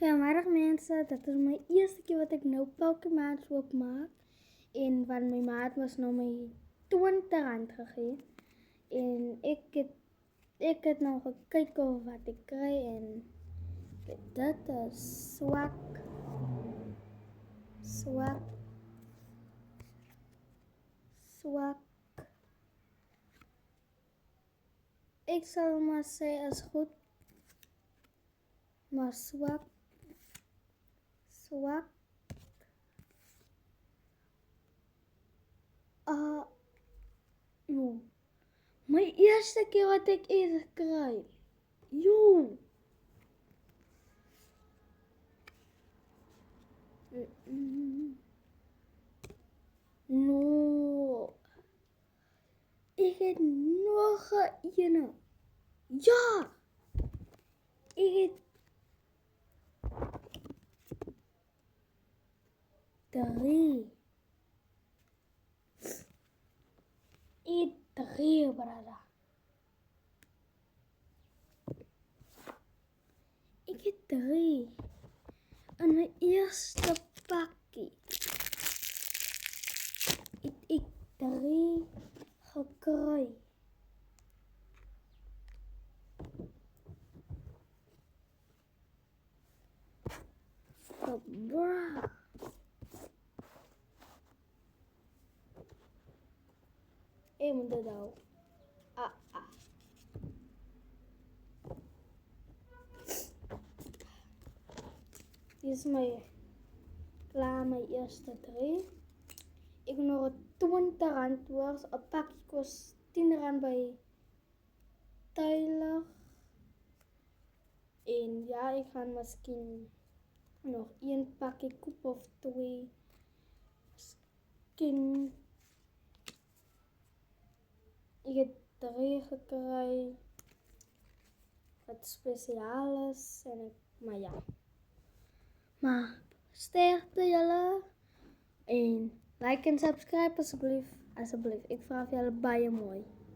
Goeiemiddag mensen, dit is mijn eerste keer wat ik nou Pokémon's opmaak. En van mijn maat was nou my 20 rand gegee. En ik het nou gekeken wat ik krijg en dit is zwak. Ik zal maar zeggen is goed, maar zwak. Joh. Mijn eerste keer wat ik eerder krijg. Joh. No. Ik heb nog een. Ja. Ik heb 3. Ik heb 3, brada. Ik heb 3. En mijn eerste pakje. Ik 3 gekregen. Bro. Ik moet dit nou. Dit is klaar mijn eerste 3. Ik heb nog 20 rand was. Een pakje kost 10 rand bij Tyler. En ja, ik ga misschien nog 1 pakje kopen of 2. Misschien. Ik heb 3 gekregen. Wat speciaal is. Maar ja. Maar sterkte jullie. En like en subscribe alsjeblieft. Ik vraag jullie baie mooi.